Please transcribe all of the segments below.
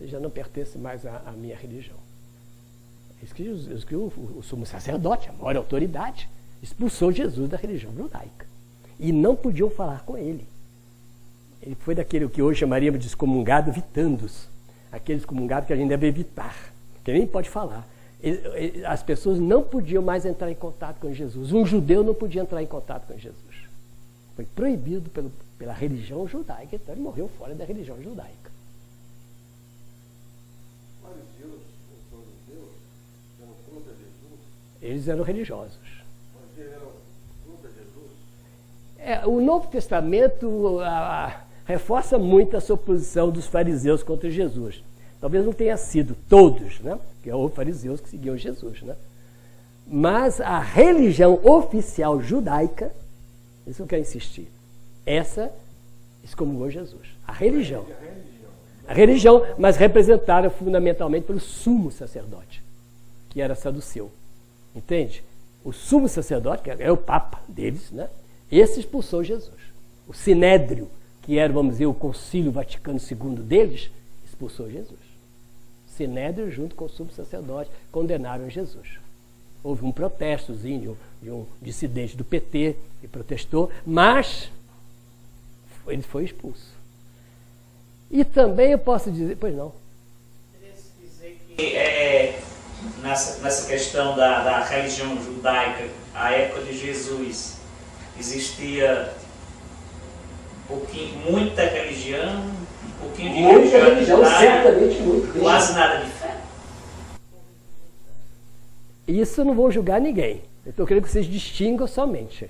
você já não pertence mais à minha religião. Isso que o sumo sacerdote, a maior autoridade, expulsou Jesus da religião judaica. E não podiam falar com ele. Ele foi daquele que hoje chamaríamos de excomungado vitandus. Aquele excomungado que a gente deve evitar, que nem pode falar. As pessoas não podiam mais entrar em contato com Jesus. Um judeu não podia entrar em contato com Jesus. Foi proibido pela religião judaica, então ele morreu fora da religião judaica. Mas os judeus eram contra Jesus? Eles eram religiosos. Mas eles eram contra Jesus? O Novo Testamento reforça muito essa oposição dos fariseus contra Jesus. Talvez não tenha sido todos, né? Que houve fariseus que seguiam Jesus, né? Mas a religião oficial judaica, isso eu quero insistir, essa excomungou Jesus. A religião, mas representada fundamentalmente pelo sumo sacerdote, que era saduceu. Entende? O sumo sacerdote, que é o papa deles, né? Esse expulsou Jesus. O sinédrio, que era, vamos dizer, o concílio Vaticano II deles, expulsou Jesus. O sinédrio, junto com o sumo sacerdote, condenaram Jesus. Houve um protestozinho de um dissidente do PT que protestou, mas ele foi expulso. E também eu posso dizer... Pois não. Dizer que nessa questão da religião judaica, a época de Jesus, existia muita religião, um pouquinho de religião, certamente muito. Quase nada de fé. Isso eu não vou julgar ninguém. Eu estou querendo que vocês distingam somente.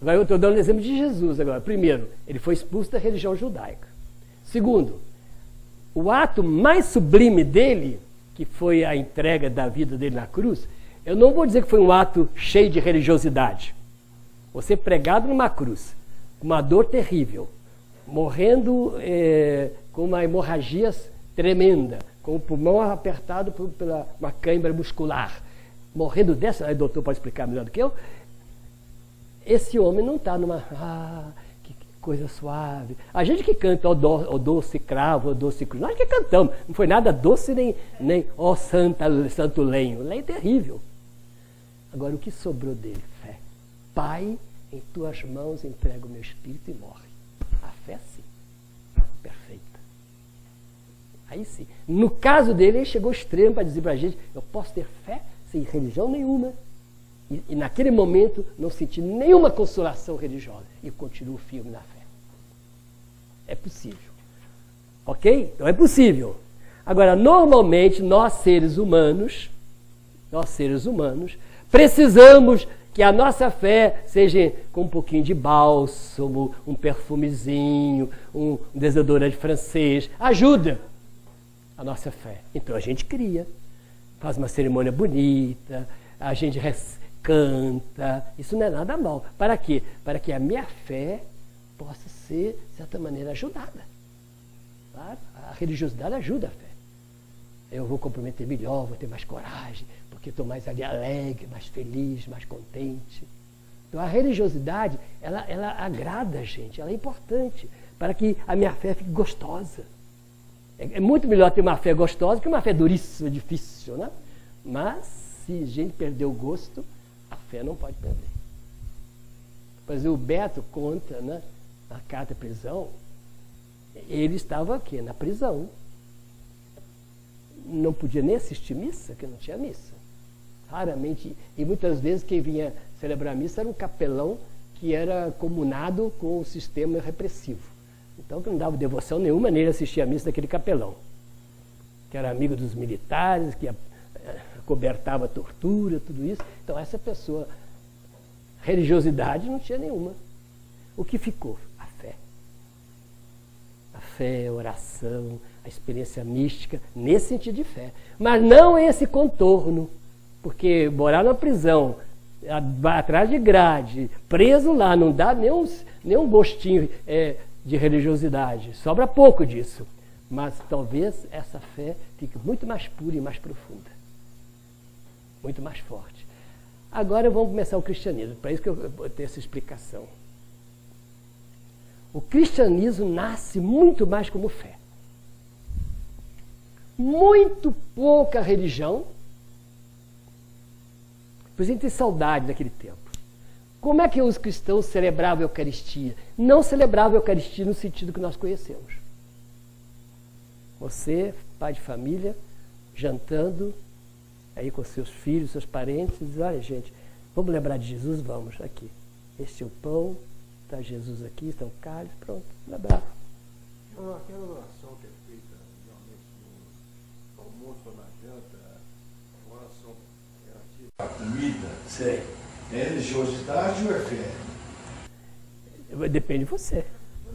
Agora eu estou dando o exemplo de Jesus agora. Primeiro, ele foi expulso da religião judaica. Segundo, o ato mais sublime dele, que foi a entrega da vida dele na cruz, eu não vou dizer que foi um ato cheio de religiosidade. Você pregado numa cruz, com uma dor terrível, morrendo com uma hemorragia tremenda, com o pulmão apertado pela uma cãibra muscular, morrendo dessa, aí o doutor pode explicar melhor do que eu, esse homem não está numa... que coisa suave. A gente que canta ó doce cravo, ó doce cruz, nós que cantamos, não foi nada doce nem ó santo lenho, lenho terrível. Agora, o que sobrou dele? Fé. Pai, em tuas mãos entrego o meu espírito e morre. A fé, sim. Perfeita. Aí sim. No caso dele, ele chegou ao extremo para dizer para a gente, eu posso ter fé sem religião nenhuma. E naquele momento não senti nenhuma consolação religiosa. E continuo firme na fé. É possível. Ok? Então é possível. Agora, normalmente, nós seres humanos, precisamos que a nossa fé seja com um pouquinho de bálsamo, um perfumezinho, um desodorante francês. Ajuda a nossa fé. Então a gente cria, faz uma cerimônia bonita, a gente canta. Isso não é nada mal. Para quê? Para que a minha fé possa ser, de certa maneira, ajudada. Claro? A religiosidade ajuda a fé. Eu vou comprometer melhor, vou ter mais coragem, porque estou mais ali alegre, mais feliz, mais contente. Então a religiosidade, ela agrada a gente, ela é importante para que a minha fé fique gostosa. É muito melhor ter uma fé gostosa que uma fé duríssima, difícil, né? Mas se a gente perder o gosto, a fé não pode perder. Pois o Beto conta, né, na carta de prisão, ele estava aqui na prisão. Não podia nem assistir missa, porque não tinha missa. Raramente, e muitas vezes quem vinha celebrar a missa era um capelão que era comunado com o sistema repressivo. Então que não dava devoção nenhuma nele assistir a missa daquele capelão, que era amigo dos militares, que cobertava a tortura, tudo isso. Então essa pessoa, religiosidade não tinha nenhuma. O que ficou? A fé. A fé, a oração, a experiência mística, nesse sentido de fé. Mas não esse contorno, porque morar na prisão, atrás de grade, preso lá, não dá nenhum gostinho de religiosidade. Sobra pouco disso. Mas talvez essa fé fique muito mais pura e mais profunda. Muito mais forte. Agora vamos começar o cristianismo. Para isso que eu tenho essa explicação. O cristianismo nasce muito mais como fé. muito pouca religião. Pois a gente tem saudade daquele tempo. Como é que os cristãos celebravam a Eucaristia? Não celebravam a Eucaristia no sentido que nós conhecemos. Você, pai de família, jantando, aí com seus filhos, seus parentes, diz, olha gente, vamos lembrar de Jesus? Vamos, aqui. Este é o pão, está Jesus aqui, está o cálice, pronto, lembrar. Aquela oração que é feita geralmente no almoço ou na janta, a oração relativa à comida, Sei. é religiosidade ou é fé? Depende de você.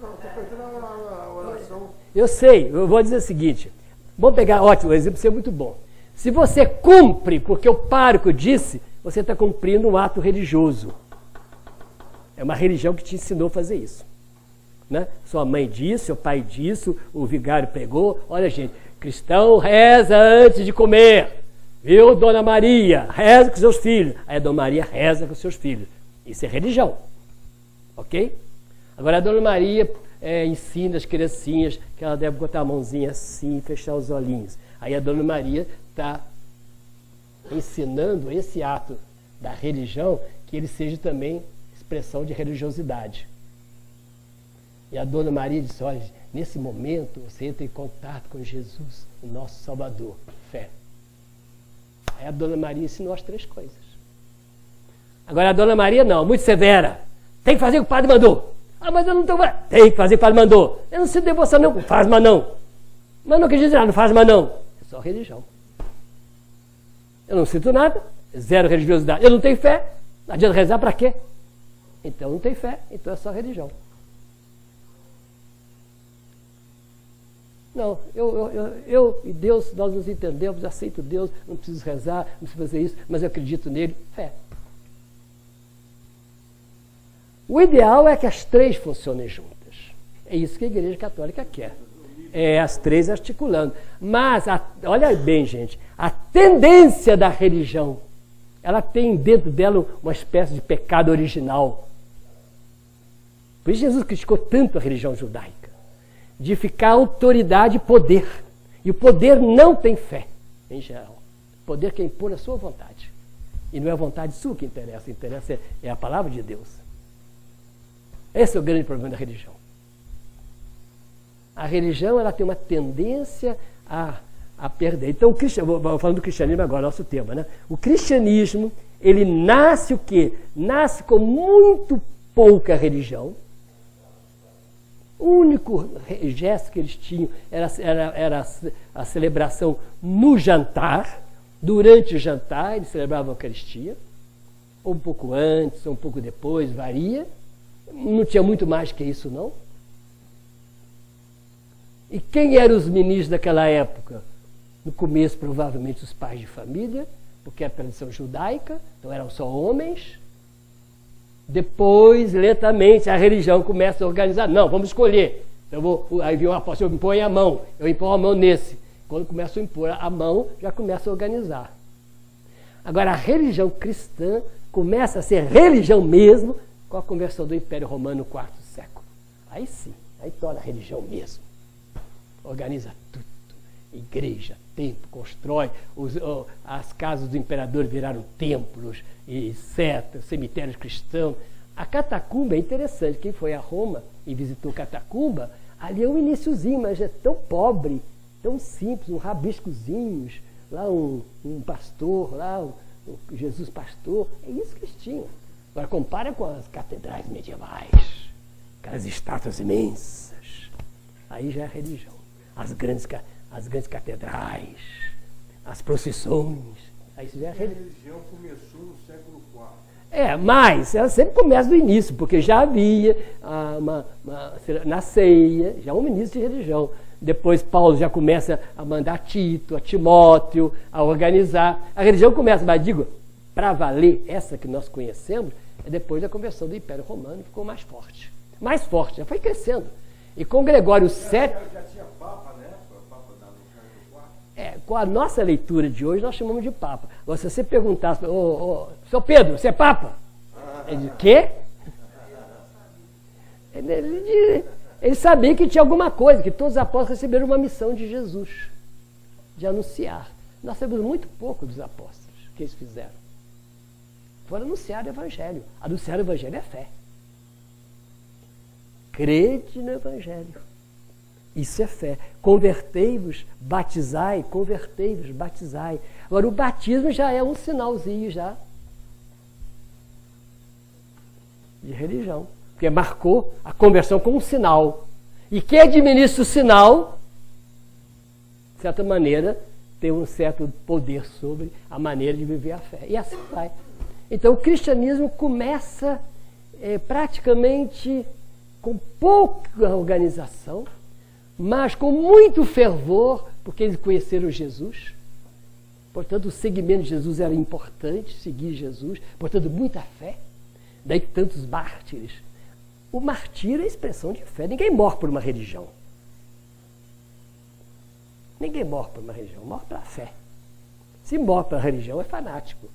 Não, estou pensando a oração. Eu sei, eu vou dizer o seguinte, vamos pegar, ótimo, o exemplo é muito bom. Se você cumpre, porque o pároco disse, você está cumprindo um ato religioso. É uma religião que te ensinou a fazer isso. Né? Sua mãe disse, seu pai disse, o vigário pregou. Olha, gente, cristão reza antes de comer. Viu, Dona Maria? Reza com seus filhos. Aí a Dona Maria reza com seus filhos. Isso é religião. Ok? Agora a Dona Maria ensina as criancinhas que ela deve botar a mãozinha assim e fechar os olhinhos. Aí a Dona Maria está ensinando esse ato da religião que ele seja também expressão de religiosidade. E a Dona Maria disse, olha, nesse momento você entra em contato com Jesus, o nosso Salvador, fé. Aí a Dona Maria ensinou as 3 coisas. Agora a Dona Maria não, muito severa. Tem que fazer o que o padre mandou. Ah, mas eu não estou... Tem que fazer o que o padre mandou. Eu não sinto devoção não, faz mas não. Mas não quer dizer nada, não faz mas não. É só religião. Eu não sinto nada, zero religiosidade. Eu não tenho fé, não adianta rezar para quê? Então não tem fé, então é só religião. Não, eu e Deus, nós nos entendemos, aceito Deus, não preciso rezar, não preciso fazer isso, mas eu acredito nele, fé. O ideal é que as 3 funcionem juntas. É isso que a Igreja Católica quer. É as 3 articulando. Mas, olha bem, gente, a tendência da religião, ela tem dentro dela uma espécie de pecado original. Por isso Jesus criticou tanto a religião judaica. De ficar autoridade e poder. E o poder não tem fé, em geral. O poder quer impor a sua vontade. E não é a vontade sua que interessa, interessa é a palavra de Deus. Esse é o grande problema da religião. A religião ela tem uma tendência a perder. Então, vou falando do cristianismo agora, nosso tema, né? O cristianismo, ele nasce o quê? Nasce com muito pouca religião. O único gesto que eles tinham era a celebração no jantar. Durante o jantar, eles celebravam a Eucaristia. Ou um pouco antes, ou um pouco depois, varia. Não tinha muito mais que isso, não. E quem eram os ministros daquela época? No começo, provavelmente, os pais de família, porque era a tradição judaica, então eram só homens. Depois, lentamente, a religião começa a organizar. Não, vamos escolher. Aí vem o apóstolo, eu imponho a mão. Eu imponho a mão nesse. Quando começa a impor a mão, já começa a organizar. Agora, a religião cristã começa a ser religião mesmo com a conversão do Império Romano no IV século. Aí sim, aí torna a religião mesmo. Organiza tudo. Igreja, templo, constrói. As casas do imperador viraram templos, e setas, cemitérios cristãos. A catacumba é interessante. Quem foi a Roma e visitou Catacumba, ali é um iniciozinho, mas é tão pobre, tão simples, um rabiscozinhos, lá um pastor, lá um Jesus pastor. É isso que eles tinham. Agora compara com as catedrais medievais, aquelas estátuas imensas. Aí já é religião. As grandes catedrais, as procissões. Aí já é religião. A religião começou no século É, mas ela sempre começa do início, porque já havia na ceia, já um início de religião. Depois Paulo já começa a mandar Tito, a Timóteo, a organizar. A religião começa, mas digo, para valer, essa que nós conhecemos, é depois da conversão do Império Romano, ficou mais forte. Mais forte, já foi crescendo. E com Gregório VII... Já tinha Papa, né? O Papa da no com a nossa leitura de hoje, nós chamamos de Papa. Agora, se você perguntasse, seu Pedro, você é Papa? Ele diz, quê? Ele sabia que tinha alguma coisa, que todos os apóstolos receberam uma missão de Jesus. de anunciar. Nós sabemos muito pouco dos apóstolos, o que eles fizeram. Foram anunciar o Evangelho. Anunciar o Evangelho é fé. Crede no Evangelho. Isso é fé. Convertei-vos, batizai, convertei-vos, batizai. Agora, o batismo já é um sinalzinho já de religião. Porque marcou a conversão como um sinal. E quem administra o sinal, de certa maneira, tem um certo poder sobre a maneira de viver a fé. E assim vai. Então, o cristianismo começa praticamente com pouca organização, mas com muito fervor, porque eles conheceram Jesus. Portanto, o seguimento de Jesus era importante, seguir Jesus. Portanto, muita fé. Daí que tantos mártires. O martírio é a expressão de fé. Ninguém morre por uma religião. Ninguém morre por uma religião, morre pela fé. Se morre pela religião, é fanático.